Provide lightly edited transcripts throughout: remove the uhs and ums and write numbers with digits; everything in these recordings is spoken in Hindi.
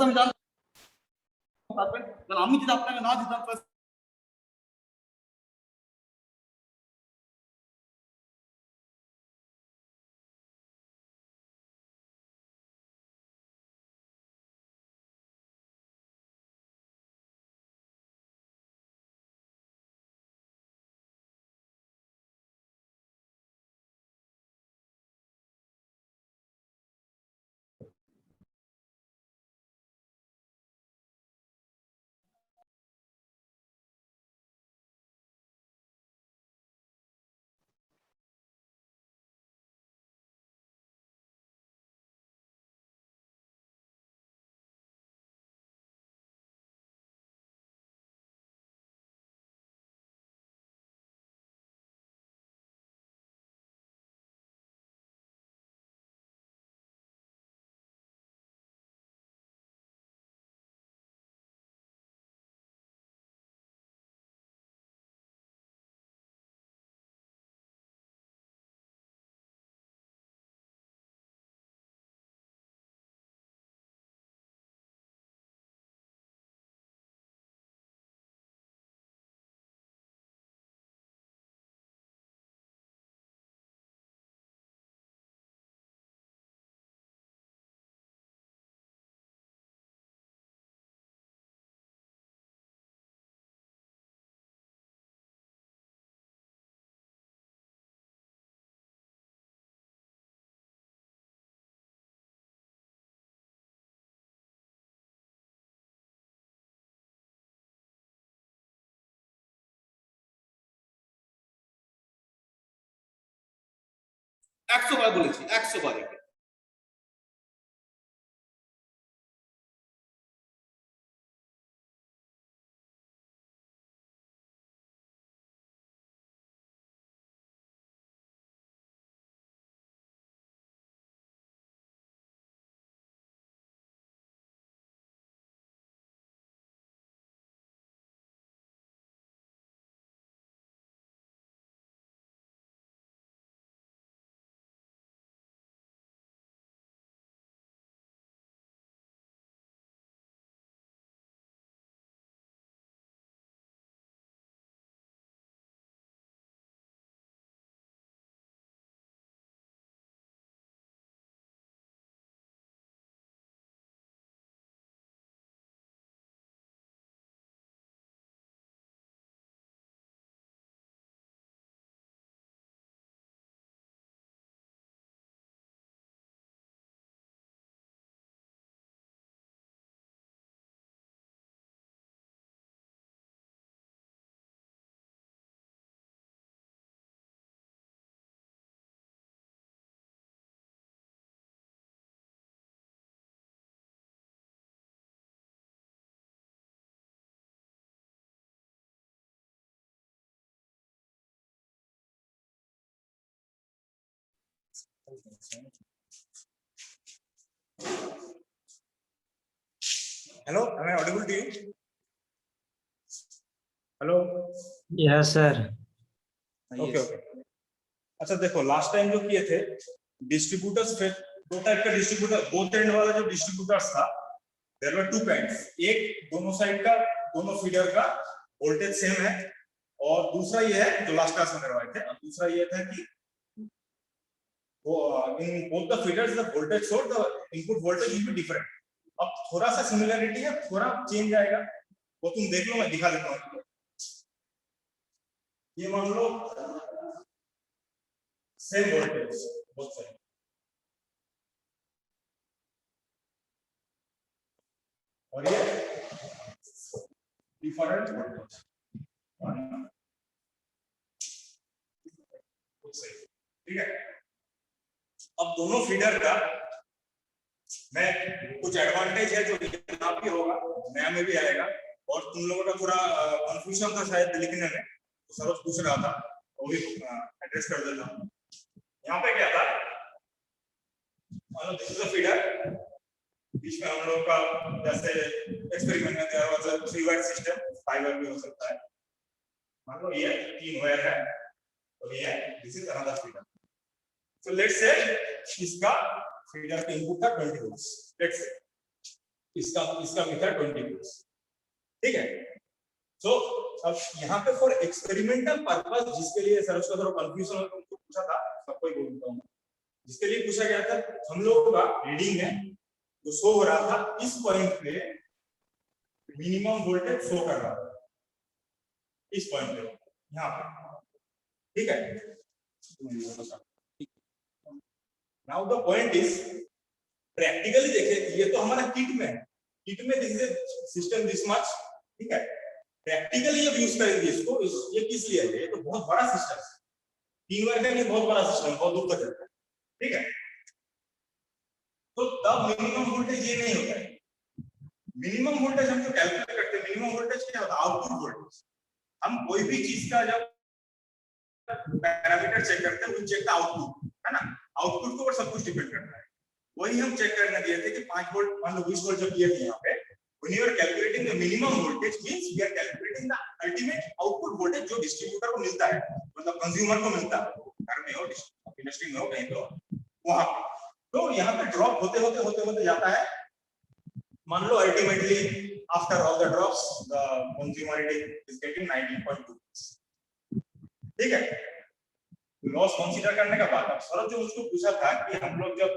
আমি জানতে পারবেন, কারণ আমি যদি আপনাকে না দিতাম একশো বার বলেছি, 100 বার। Hello, am I audible to you? Hello. Yes sir. Okay okay. अच्छा देखो, लास्ट टाइम जो किए थे डिस्ट्रीब्यूटर्स, फिर दो टाइप का डिस्ट्रीब्यूटर, बोथ एंड वाला जो डिस्ट्रीब्यूटर्स था, देयर वर टू काइंड्स। एक दोनों साइड का, दोनों फीडर का वोल्टेज सेम है, और दूसरा ये है जो लास्ट क्लास में करवाए थे, दूसरा ये था कि in both the feeders the voltage source, the input voltage will be different. अब थोड़ा सा सिमिलरिटी है, थोड़ा चेंज आएगा, वो तुम देख लो, मैं दिखा देता हूँ। ये मान लो सेम वोल्टेज बोथ साइड, और ये डिफरेंट वोल्टेज, ठीक है। अब दोनों फीडर का मैं कुछ एडवांटेज है जो यहाँ भी होगा, नया में भी आएगा, और तुम लोगों का थोड़ा कंफ्यूजन था शायद लिखने में, तो सरोज पूछ रहा था, वो भी एड्रेस कर देता हूँ। यहाँ पे क्या था, मान लो दिस इज द फीडर, बीच में हम लोग का जैसे एक्सपेरिमेंट में दिया हुआ 3 वायर सिस्टम, 5 वायर भी हो सकता है। मान लो ये 3 वायर है, तो ये this is another feeder. So let's say इसका फीडर का इनपुट था 20 वोल्ट्स, लेट्स से इसका मीटर 20 वोल्ट, ठीक है। सो अब यहाँ पे फॉर एक्सपेरिमेंटल पर्पस, जिसके लिए सर उसका थोड़ा कंफ्यूजन हो तुमको पूछा था, सबको ही बोलता हूँ, जिसके लिए पूछा गया था, हम लोगों का रीडिंग है तो शो हो रहा था इस पॉइंट पे मिनिमम वोल्टेज शो कर रहा था, इस पॉइंट पे यहाँ पे, ठीक है। Now the point is, practically देखें, ये तो हमारा किट में है, किट में this is system this much, ठीक है। प्रैक्टिकली जब यूज करेंगे इसको, ये किस लिए है, ये तो बहुत बड़ा सिस्टम है, 3 वायर का नहीं, बहुत बड़ा सिस्टम, बहुत दूर तक जाता है, ठीक है। तो तब मिनिमम वोल्टेज ये नहीं होता है। मिनिमम वोल्टेज हम जो कैलकुलेट करते हैं, मिनिमम वोल्टेज क्या होता है, आउटपुट वोल्टेज। हम कोई भी चीज का जब पैरामीटर चेक करते हैं, वो चेक द आउटपुट, है ना, आउटपुट के ऊपर सब कुछ डिपेंड करता है। वही हम चेक करने दिए थे कि 5 वोल्ट, मान लो 20 वोल्ट जब दिए थे यहाँ पे, when you are calculating the minimum voltage means we are calculating the ultimate output voltage जो डिस्ट्रीब्यूटर को मिलता है, मतलब कंज्यूमर को मिलता है, घर में हो, इंडस्ट्री में हो, कहीं तो वहां पे। तो यहाँ पे ड्रॉप होते होते जाता है, मान लो ultimately after all the drops the consumer is getting 19.2, ठीक है। लॉस कंसीडर करने के बाद अब सर जो मुझको पूछा था कि हम लोग जब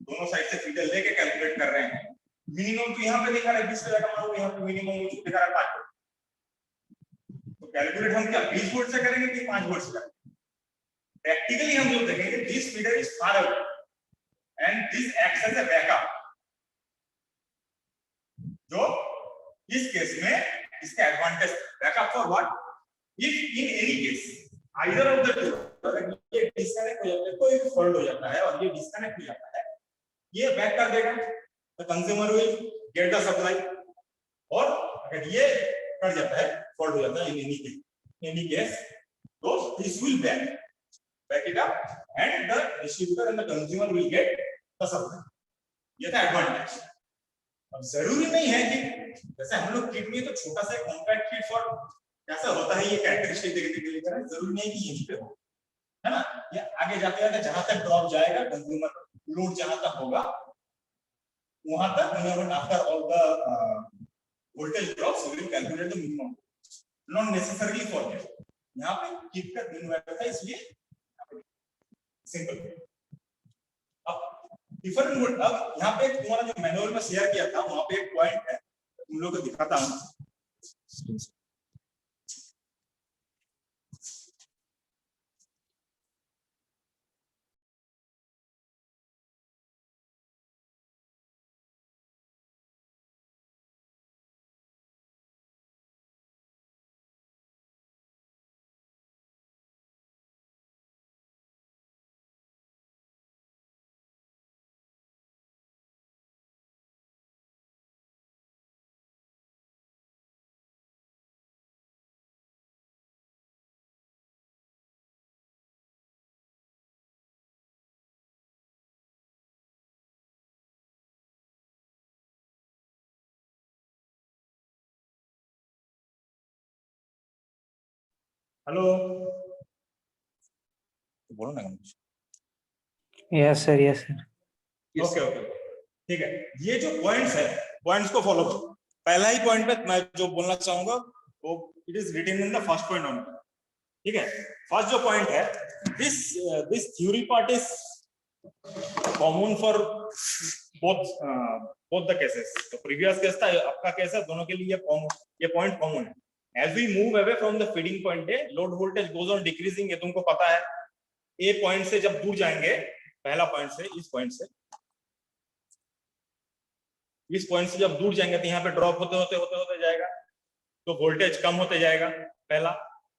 दोनों साइड से फीडर लेके कैलकुलेट कर रहे हैं, मिनिमम तो यहाँ पे दिखा रहा है 20 का, मान लो यहाँ पे मिनिमम मुझको दिखा रहा है 5 वोल्ट, तो कैलकुलेट हम क्या 20 वोल्ट से करेंगे कि 5 वोल्ट से करेंगे? प्रैक्टिकली हम लोग देखेंगे this feeder is far away and this acts as a backup, जो इस केस में इसका advantage, backup for what, if in any case either of the two, अगर ये डिस्कनेक्ट हो जाता है, कोई भी फॉल्ट हो जाता है और ये डिस्कनेक्ट हो जाता है, ये बैक कर देगा, the consumer will get the supply, और अगर ये कट जाता है, फॉल्ट हो जाता है इन एनी केस, तो this will back it up and the distributor and the consumer will get the supply. ये था एडवांटेज। अब जरूरी नहीं है कि जैसे हम लोग किट में तो छोटा सा कॉम्पैक्ट किट फॉर कैसा होता है, ये कैरेक्टरिस्टिक देखने के लिए करें, जरूरी नहीं कि यहीं पे हो, है ना, ये आगे जाते जाते जहां तक ड्रॉप जाएगा, कंज्यूमर लोड जहां तक होगा वहां तक, whenever after all the voltage drops we will calculate the minimum, not necessarily for this, यहाँ पे किट का दिन वैसा है, इसलिए सिंपल। अब डिफरेंट वोल्ट, अब यहाँ पे तुम्हारा जो मैनुअल में शेयर किया था, वहां पे एक पॉइंट है, तुम लोग को दिखाता हूँ। हेलो, बोलो ना। Yes, sir. Yes, sir. Okay okay, ठीक है। ये जो पॉइंट्स है, पॉइंट्स को फॉलो करो। पहला ही पॉइंट पे मैं जो बोलना चाहूंगा वो it is written in the first point on, ठीक है। फर्स्ट जो पॉइंट है, this theory part is common for both the cases. तो प्रीवियस केस था, आपका केस है, दोनों के लिए ये पॉइंट कॉमन है। As we move away from the feeding point A, load voltage goes on decreasing, ये तुमको पता है। ए पॉइंट से जब दूर जाएंगे, पहला पॉइंट से, इस पॉइंट से जब दूर जाएंगे, तो यहाँ पे ड्रॉप होते जाएगा, तो वोल्टेज कम होते जाएगा, पहला।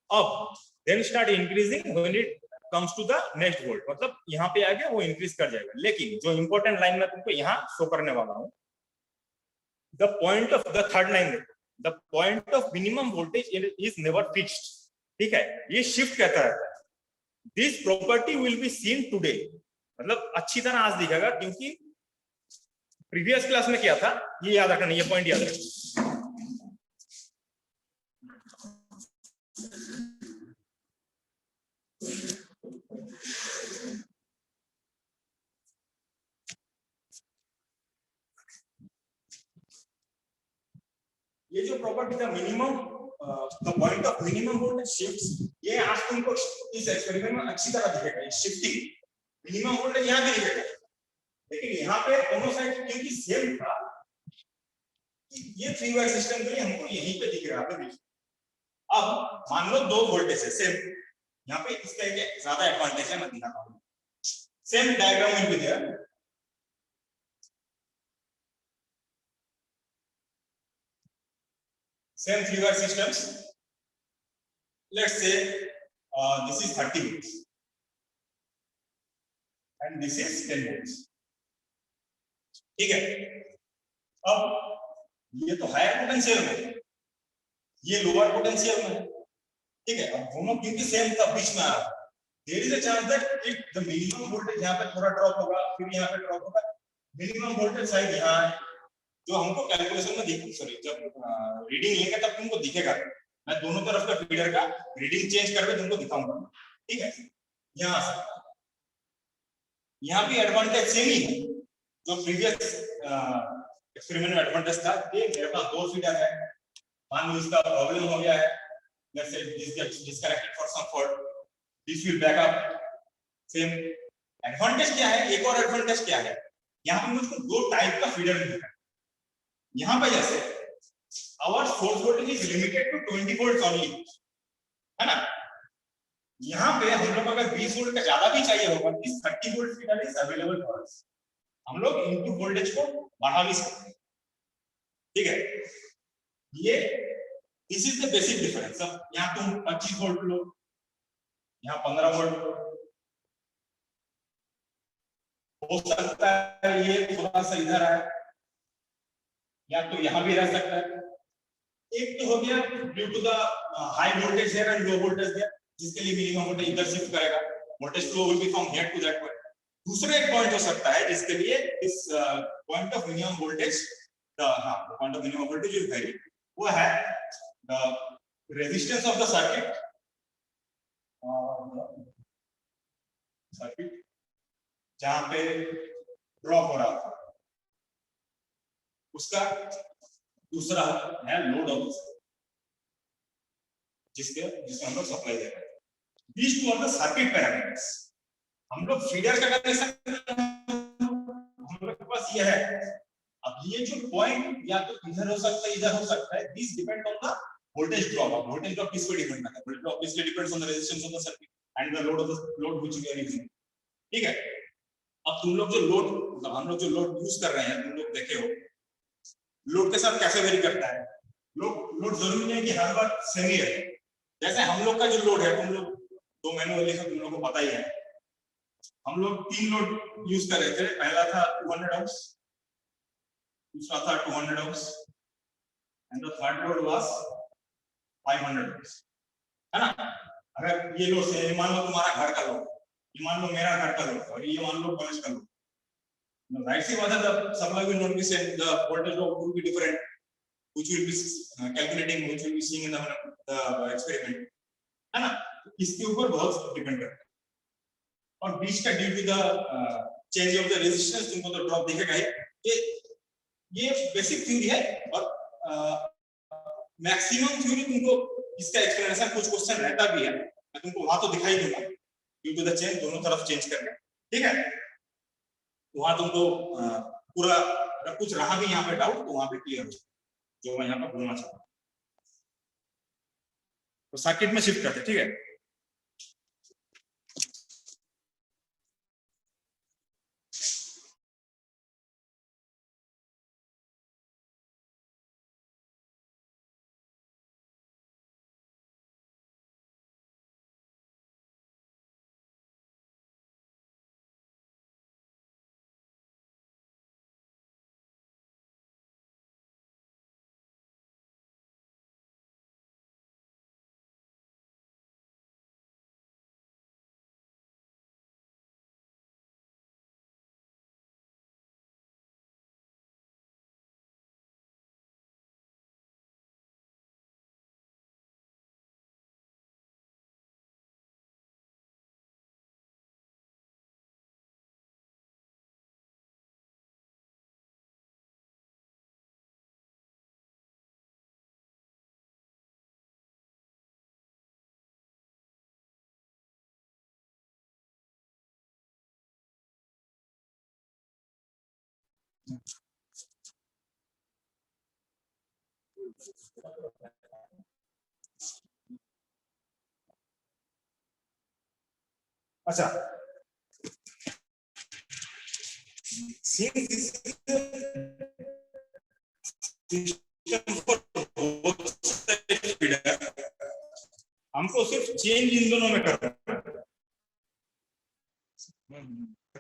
अब then start increasing when it comes to the next volt, मतलब यहाँ पे आगे वो इंक्रीज कर जाएगा। लेकिन जो इंपॉर्टेंट लाइन मैं तुमको यहाँ शो करने वाला हूँ, the point of the third line, the point of minimum voltage is never fixed, ठीक है, ये शिफ्ट कहता है। This property will be seen today, मतलब अच्छी तरह आज दिखेगा, क्योंकि प्रीवियस क्लास में क्या था, ये याद रखना, ये पॉइंट याद रखना। ये जो प्रॉपर्टी था minimum the point of minimum voltage shifts, ये आज तुमको इस एक्सपेरिमेंट में अच्छी तरह दिखेगा। ये शिफ्टिंग मिनिमम वोल्टेज यहाँ भी दिखेगा, लेकिन यहाँ पे दोनों साइड क्योंकि सेम था, ये 3 वायर सिस्टम के लिए हमको यहीं पे दिख रहा है। अब मान लो 2 वोल्टेज है सेम, यहाँ पे इसका एक ज्यादा एडवांटेज है, मैं दिखाता हूँ। Same diagram will be there. Same 3 wire systems. Let's say this is 30 volts and this is 10 volts. ठीक है, अब ये तो हायर पोटेंशियल में, ये लोअर पोटेंशियल में, ठीक है। अब दोनों क्योंकि सेम था बीच में आ रहा, there is a chance that if the minimum voltage यहाँ पे थोड़ा ड्रॉप होगा, फिर यहाँ पे ड्रॉप होगा, मिनिमम वोल्टेज शायद यहाँ है, जो हमको कैलकुलेशन में दिख, सॉरी जब रीडिंग लेंगे तब तुमको दिखेगा। मैं दोनों तरफ का फीडर का रीडिंग चेंज करके तुमको दिखाऊंगा, ठीक है। यहाँ आ सकता है, यहाँ भी एडवांटेज सेम ही है जो प्रीवियस एक्सपेरिमेंट में एडवांटेज था कि मेरे पास 2 फीडर है, मान लो इसका प्रॉब्लम हो गया है, let's say this gets disconnected for some fault, this will back up. Same advantage क्या है, एक और एडवांटेज क्या है, यहाँ पे मुझको 2 टाइप का फीडर मिलता है। यहाँ पे जैसे our source voltage is limited to 20 volts only, है ना। यहाँ पे हम लोग अगर 20 वोल्ट का ज्यादा भी चाहिए होगा, इस 30 volt feeder is available for us, हम लोग इनपुट वोल्टेज को बढ़ा भी सकते हैं, ठीक है। ये this is the basic difference. अब यहाँ तुम 25 वोल्ट लो, यहाँ 15 वोल्ट लो, हो सकता है ये थोड़ा सा इधर आए, या तो यहाँ भी रह सकता है। एक तो हो गया due to the high voltage here and low voltage there, जिसके लिए मिनिमम वोल्टेज इधर शिफ्ट करेगा, voltage flow will be from here to that point. दूसरा एक पॉइंट हो सकता है जिसके लिए इस point of minimum voltage, the point of minimum voltage will vary, वो है the resistance of the circuit, circuit जहां पे ड्रॉप हो रहा था उसका, दूसरा है लोड ऑफ जिसके हम लोग सप्लाई दे रहे हैं। These two are the circuit parameters। हम लोग फीडर का कनेक्शन हम लोग के पास ये है। अब ये जो पॉइंट या तो इधर हो सकता है, इधर हो सकता है, this depend on the voltage drop. Voltage drop किस पे डिपेंड करता है, voltage drop obviously depends on the resistance of the circuit and the load of the load which we are using, ठीक है। अब तुम लोग जो लोड, मतलब हम लोग जो लोड यूज कर रहे हैं, तुम लोग देखे हो लोड के साथ कैसे वेरी करता है। लोड जरूरी नहीं है कि हर बार सेम ही रहे। जैसे हम लोग का जो लोड है, तुम लोग 2 मैनुअली से तुम लोग को पता ही है, हम लोग 3 लोड यूज कर रहे थे। पहला था 200 ohms, दूसरा था 200 ohms and the third load was 500 ohms, है ना। अगर ये लोड से मान लो तुम्हारा घर का लोड, ये मान लो मेरा घर का लोड, और ये मान लो कॉलेज का load, right? See whether the supply will not be same, the voltage drop will be different, which will be calculating, which will be seeing in the experiment, है ना। इसके ऊपर बहुत डिपेंड करता है। और बीच का due to the change of the resistance तुमको तो ड्रॉप दिखेगा ही। ये बेसिक थ्योरी है, और मैक्सिमम थ्योरी तुमको इसका एक्सप्लेनेशन कुछ क्वेश्चन रहता भी है, मैं तुमको वहां तो दिखाई दूंगा ड्यू टू द चेंज, दोनों तरफ चेंज करके, ठीक है। वहां तुमको पूरा, अगर कुछ रहा भी यहाँ पे डाउट तो वहां पे क्लियर हो, जो मैं यहाँ पे बोलना चाहता हूँ। तो सर्किट में शिफ्ट करते, ठीक है। अच्छा, since this is system for both side feeder, हमको सिर्फ चेंज इन दोनों में करना है।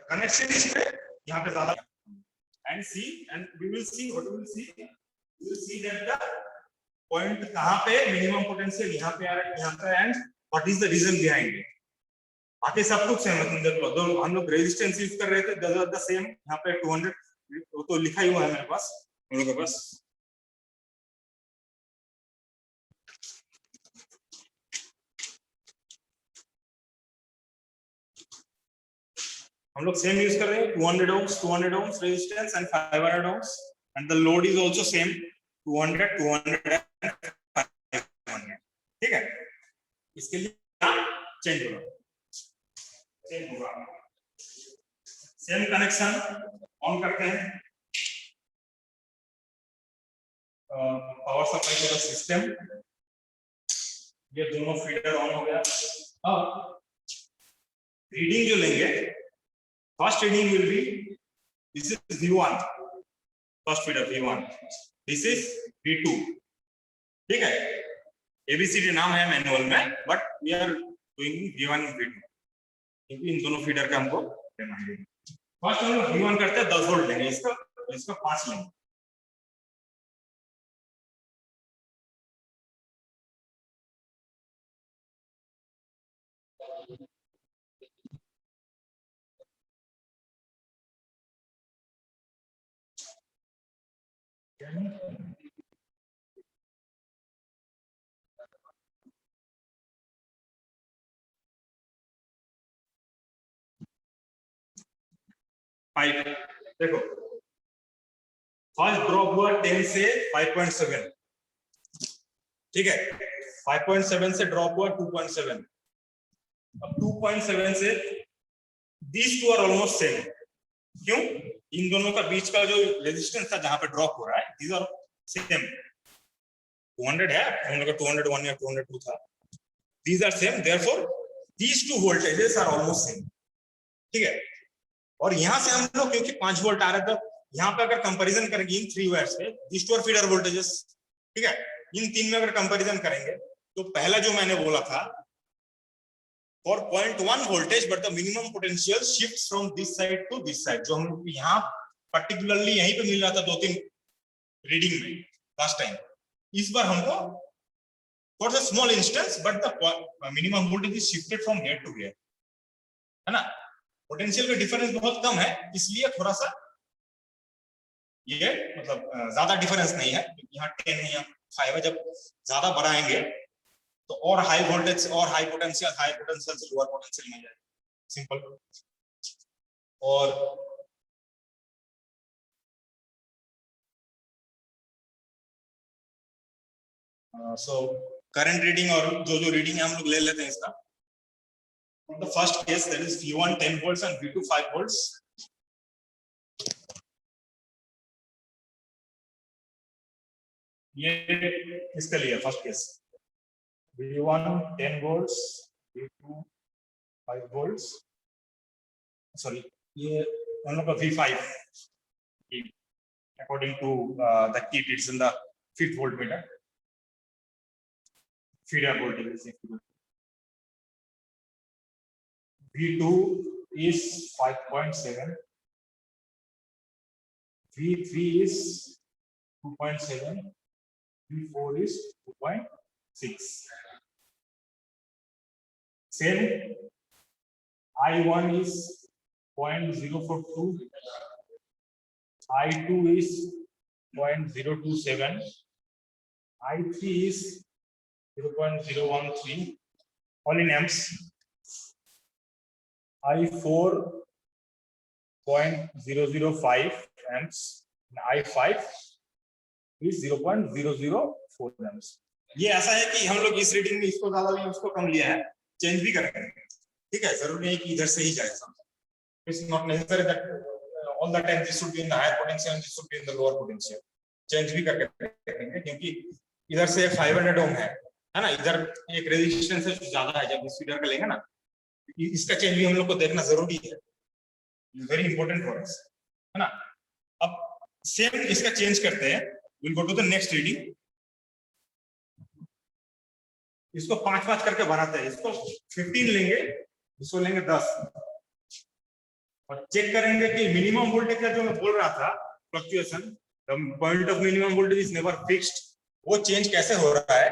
कनेक्शन इस पे यहाँ पे ज्यादा and see and we will see what we will see that the point कहाँ पे मिनिमम पोटेंशियल यहाँ पे आ रहा है, यहाँ पे, and what is the reason behind it। बाकी सब कुछ सेम है। देख लो, दो हम लोग रेजिस्टेंस यूज कर रहे थे, द सेम यहाँ पे 200 वो तो लिखा ही हुआ है मेरे पास, हम लोग के पास। हम लोग सेम यूज कर रहे हैं, 200 ohms resistance and 500 ohms, and the load is also same 200 and 500। ठीक है, इसके लिए चेंज होगा, सेम कनेक्शन ऑन करते हैं। पावर सप्लाई का सिस्टम, ये दोनों फीडर ऑन हो गया। अब रीडिंग जो लेंगे, first reading will be, this is V1, first feeder V1, this is V2। ठीक है, ABCD नाम है मैनुअल में, but we are doing V1 V2 क्योंकि इन दोनों फीडर का हमको लेना है। फर्स्ट हम लोग V1 करते हैं, 10 वोल्ट लेंगे, इसका 5 लेंगे। देखो, फर्स्ट ड्रॉप हुआ 10 से 5.7। ठीक है, 5.7 से ड्रॉप हुआ 2.7। अब 2.7 से these two are almost same। क्यों? इन दोनों का बीच का जो रेजिस्टेंस था जहां पे ड्रॉप हो रहा है, these are same। 200 है, हम लोग का 201 या 202 था, these are same, therefore these two voltages are almost same। ठीक है, और यहां से हम लोग क्योंकि 5 वोल्ट आ रहा था, यहाँ पे अगर कंपैरिजन करेंगे इन 3 वायर्स पे, these two are feeder voltages। ठीक है, इन 3 में अगर कंपैरिजन करेंगे तो पहला जो मैंने बोला था, for 0.1 voltage but the minimum potential shifts from this side to this side, जो हम लोग यहाँ पर्टिकुलरली यहीं पे मिल रहा था 2-3 रीडिंग में लास्ट टाइम। इस बार हमको for the small instance but the minimum voltage is shifted from here to here, है ना। पोटेंशियल का डिफरेंस बहुत कम है, इसलिए थोड़ा सा ये मतलब ज्यादा डिफरेंस नहीं है। यहाँ 10 है, यहाँ 5 है। जब ज्यादा बढ़ाएंगे तो और हाई वोल्टेज और हाई पोटेंशियल से लोअर पोटेंशियल में जाएगा, सिंपल। और सो करंट रीडिंग और जो रीडिंग हम लोग ले लेते हैं इसका। The first case, that is V1 10 volts and V2 5 volts। ये इसके लिए first case, V1 10 volts, V2 5 volts, sorry ये हम लोग का V5 according to the kit, it's in the 5th voltmeter, feeder voltage। V2 is 5.7, V3 is 2.7, V4 is 2.6। Same, I1 is 0.042, I2 is 0.027, I3 is 0.013, all in amps। I4 0.005 amps, and I5 is 0.004 amps। ये ऐसा है कि हम लोग इस रीडिंग में इसको ज्यादा लिया, उसको कम लिया है, चेंज भी करेंगे। ठीक है, जरूरी नहीं कि इधर से ही जाए सब। It's not necessary that all the time this should be in the higher potential and this should be in the lower potential. Change भी करके देखेंगे, क्योंकि इधर से 500 ओम है ना, इधर एक रेजिस्टेंस है जो ज्यादा है, जब इस फीडर का लेंगे ना, इसका चेंज भी हम लोग को देखना जरूरी है, वेरी इंपॉर्टेंट फॉर अस, है ना। अब सेम इसका चेंज करते हैं, will go to the next reading. इसको 5-5 करके बनाते हैं, इसको 15 लेंगे, इसको लेंगे 10, और चेक करेंगे कि मिनिमम वोल्टेज का जो मैं बोल रहा था fluctuation, the point of minimum voltage is never fixed, वो चेंज कैसे हो रहा है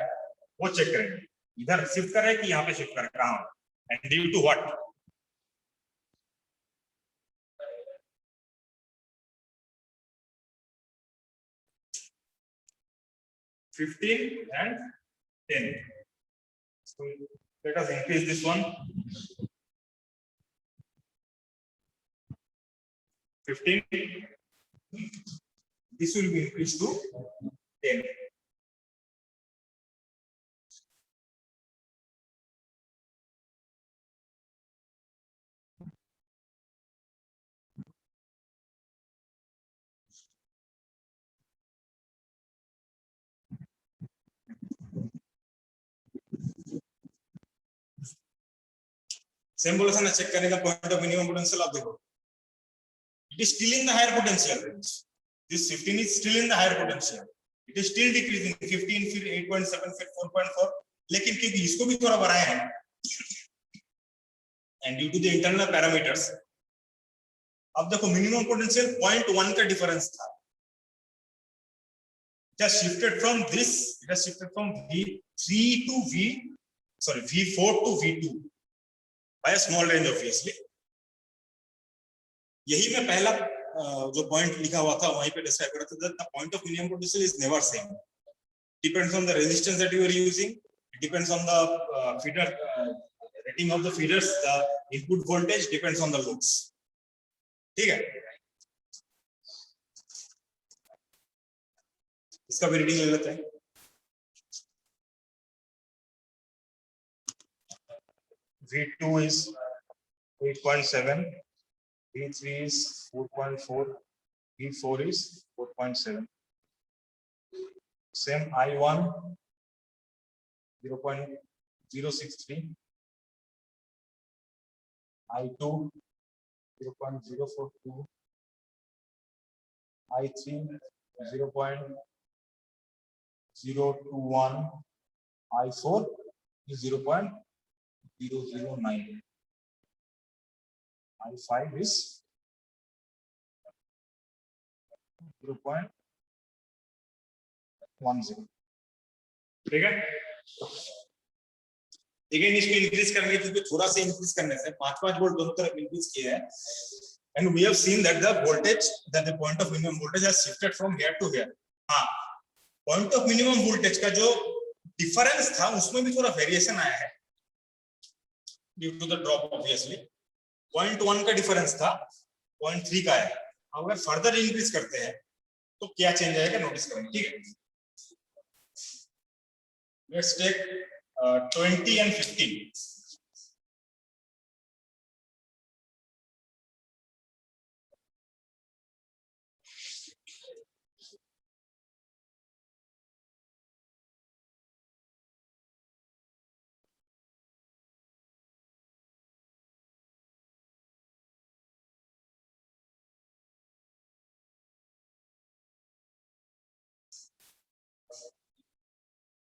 वो चेक करेंगे। इधर शिफ्ट कर रहे हैं कि यहाँ पे शिफ्ट कर रहे हैं, कहाँ, and due to what. $15 and $10. So let us increase this one. 15. This will be increased to 10. Same बोला था ना, चेक करने का पॉइंट ऑफ मिनिमम पोटेंशियल। आप देखो, it is still in the higher potential range. This 15 is still in the higher potential. It is still decreasing, 15 फिर 8.7 फिर 4.4, लेकिन क्योंकि इसको भी थोड़ा बढ़ाया है and due to the internal parameters, अब देखो मिनिमम पोटेंशियल 0.1 का डिफरेंस था, it has shifted from this, it has shifted from V3 to V4 to V2 by a small range obviously. यही मैं पहला जो पॉइंट लिखा हुआ था वहीं पे डिस्क्राइब कर रहा था, the point of minimum potential is never same, depends on the resistance that you are using, it depends on the feeder rating of the feeders, the input voltage depends on the loads, ठीक है। इसका भी रीडिंग ले लेते हैं। V2 is 8.7, V3 is 4.4, V4 is 4.7. Same I1 0.063, I2 0.042, I3 0.021, I4 is 0.009, I5 is 0.10, ठीक है। अगेन इसको इंक्रीज करेंगे, क्योंकि थोड़ा सा इंक्रीज करने से 5-5 वोल्ट दोनों तरफ इंक्रीज किया है, and we have seen that the voltage, that the point of minimum voltage has shifted from here to here. हाँ, पॉइंट ऑफ मिनिमम वोल्टेज का जो डिफरेंस था उसमें भी थोड़ा वेरिएशन आया है due to the drop obviously. 0.1 का डिफरेंस था, 0.3 का है। अगर फर्दर इंक्रीज करते हैं तो क्या चेंज आएगा नोटिस करेंगे, ठीक है। Let's take 20 and 15.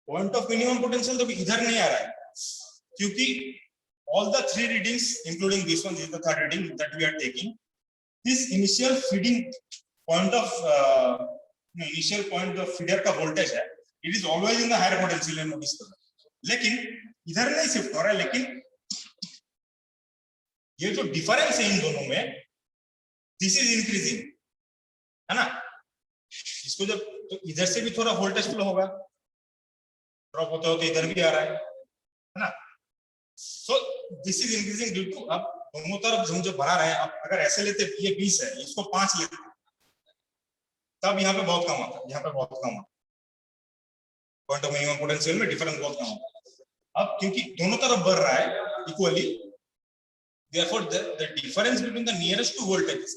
Point of minimum potential तो इधर नहीं आ रहा है, क्योंकि all the 3 readings including this one, this is the 3rd reading that we are taking, this initial feeding point of initial point of feeder का voltage है, it is always in the higher potential है, notice करो। लेकिन इधर नहीं शिफ्ट हो रहा है, लेकिन ये जो डिफरेंस है इन दोनों में, this is increasing, है ना। इसको जब तो इधर से भी थोड़ा वोल्टेज फ्लो होगा, ड्रॉप होते होते इधर भी आ रहा है ना। So this is increasing due to, अब दोनों तरफ हम जो बढ़ा रहे हैं, अब अगर ऐसे लेते, ये 20 है, इसको 5 लेते, तब यहाँ पे बहुत कम आता, यहाँ पे बहुत कम आता, पॉइंट ऑफ मिनिमम पोटेंशियल में डिफरेंस बहुत कम आता। अब क्योंकि दोनों तरफ बढ़ रहा है equally, therefore the difference between the nearest two voltages,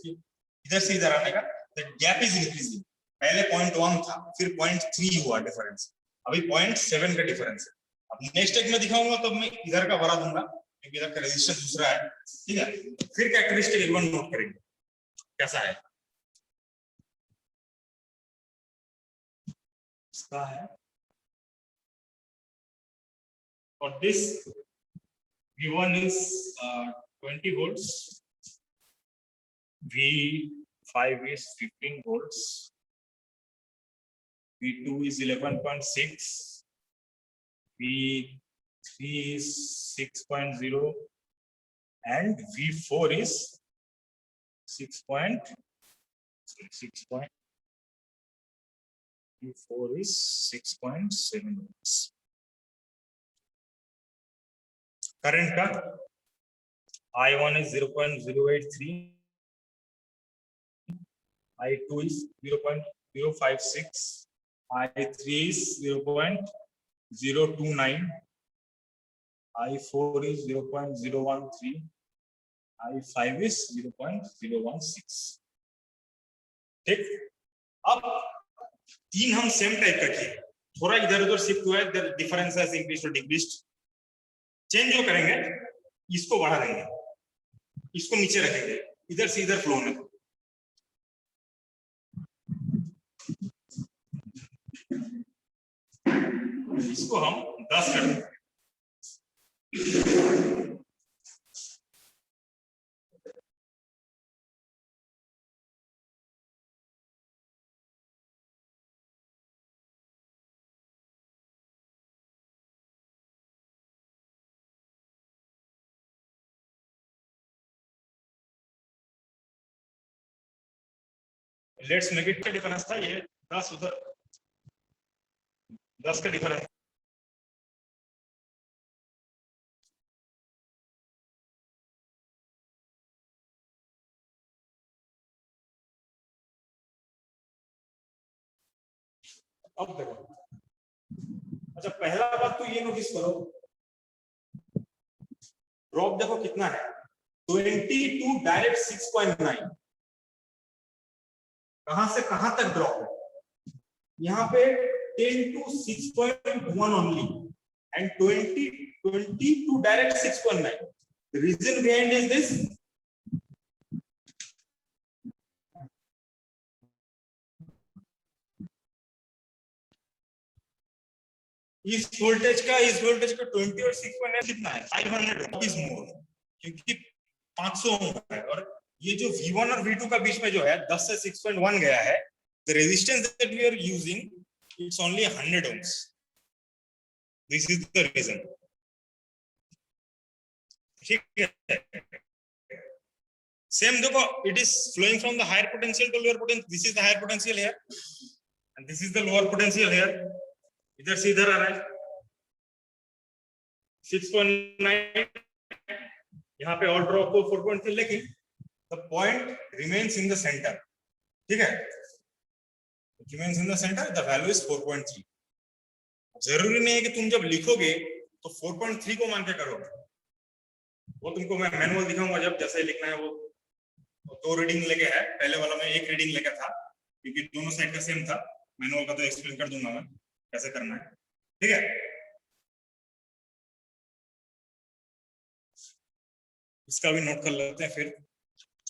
इधर से इधर आने का, द गैप इज इंक्रीजिंग। पहले 0.1 था, फिर 0.3 हुआ डिफरेंस, अभी 0.7 का डिफरेंस है। अब नेक्स्ट एक में दिखाऊंगा तो मैं इधर का बढ़ा दूंगा क्योंकि इधर का रेजिस्टेंस दूसरा है, ठीक है। फिर कैरेक्टरिस्टिक एक बार नोट करेंगे कैसा है इसका है। और this V1 is 20 volts, V5 is 15 volts, V2 is 11.6, V3 is 6.0, and V4 is 6. V4 is 6.7 volts. Current का I1 is 0.083, I2 is 0.056, I3 is 0.029, I4 is 0.013, I5 is 0.016। ठीक, अब तीन हम सेम टाइप का किए, थोड़ा इधर उधर शिफ्ट हुआ है, इधर डिफरेंस है इंक्रीज और डिक्रीज। चेंज जो करेंगे इसको बढ़ा देंगे, इसको नीचे रखेंगे, इधर से इधर फ्लो में। इसको हम 10 कर देंगे। लेट्स मेक इट का डिफरेंस था ये 10, उधर 10 का डिफरेंस। अब देखो, अच्छा पहला बात तो ये नोटिस करो, ड्रॉप देखो कितना है, 20 टू डायरेक्ट 6.9। कहां से कहां तक ड्रॉप है, यहाँ पे 10 to 6.1 only, and 20 to direct 6.9. The reason behind is this, इस वोल्टेज का 20 और 6.9 कितना है, 500 is more, क्योंकि 500 ओम है। और ये जो V1 और V2 का बीच में जो है 10 से 6.1 गया है, the resistance that we are using it's only 100 ohms. This is the reason. ठीक है, same देखो, it is flowing from the higher potential to lower potential. This is the higher potential here and this is the lower potential here. इधर से इधर आ रहा है 6.9, यहाँ पे और ड्रॉप को 4.3, लेकिन the point remains in the center, ठीक है, it remains in the center, the value is 4.3. जरूरी नहीं है कि तुम जब लिखोगे तो 4.3 को मान के करोगे, वो तुमको मैं मैनुअल दिखाऊंगा जब जैसे लिखना है। वो 2 रीडिंग लेके है, पहले वाला में 1 रीडिंग लेके था क्योंकि दोनों साइड का सेम था। मैनुअल का तो एक्सप्लेन कर दूंगा मैं कैसे करना है, ठीक है। इसका भी नोट कर लेते हैं, फिर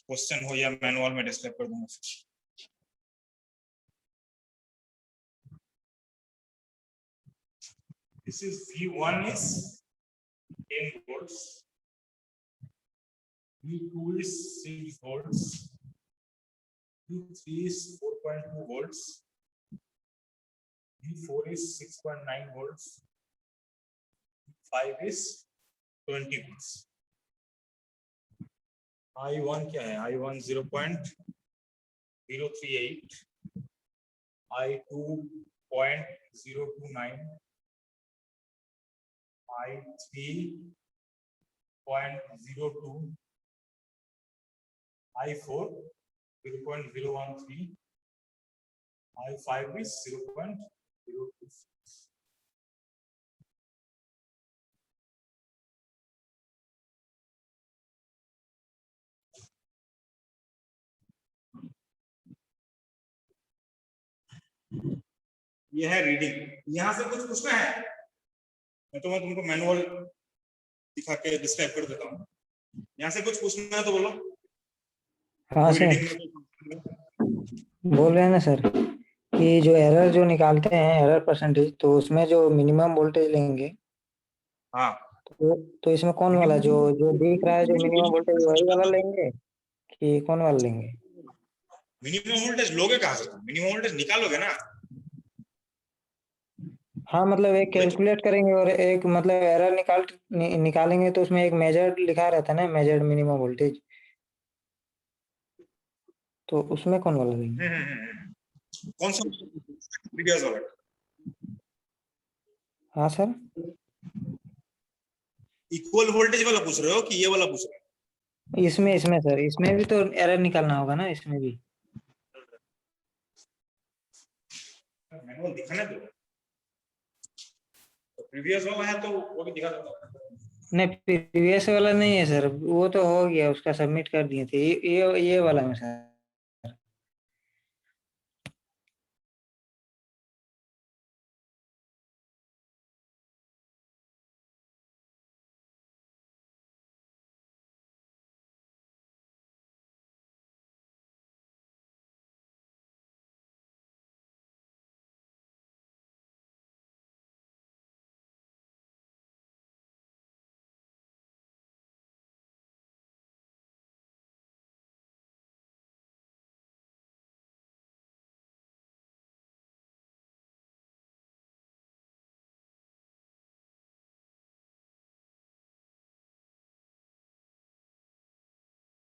क्वेश्चन हो या मैनुअल में डिस्क्राइब कर दूंगा। This is V1 is 10 volts, V2 is 6 volts, V3 is 4.2 volts, V4 is 6.9 volts, V5 is 20 volts। I1 क्या है, I1 0.038, I2 0.029, I3 0.02, I4 0.013, I5 is 0.026। ये है रीडिंग। यहाँ से कुछ पूछना है मैं तुमको मैनुअल दिखा के डिस्क्राइब कर देता हूँ। यहाँ से कुछ पूछना है तो बोलो। हाँ कोई सर, रीडिंग में बोल रहे हैं ना सर कि जो एरर जो निकालते हैं एरर परसेंटेज, तो उसमें जो मिनिमम वोल्टेज लेंगे हाँ तो इसमें कौन वाला जो जो दिख रहा है जो मिनिमम वोल्टेज वही वाला लेंगे कि कौन वाला लेंगे? मिनिमम वोल्टेज लोगे कहाँ से? मिनिमम वोल्टेज निकालोगे ना। हाँ मतलब एक कैलकुलेट करेंगे और एक मतलब एरर निकालेंगे, तो उसमें एक मेजर्ड लिखा रहता है ना, मेजर्ड मिनिमम वोल्टेज, तो उसमें कौन वाला लेंगे? कौन सा प्रीवियस वाला? हाँ सर, इक्वल वोल्टेज वाला पूछ रहे हो कि ये वाला पूछ रहे इसमें इसमें सर, इसमें भी तो एरर निकालना होगा ना, इसमें भी। हो? मैनुअल दिखाने दो। तो प्रीवियस वाला है तो वो भी दिखा देता हूँ। नहीं, प्रीवियस वाला नहीं है सर, वो तो हो गया, उसका सबमिट कर दिए थे। ये वाला में सर।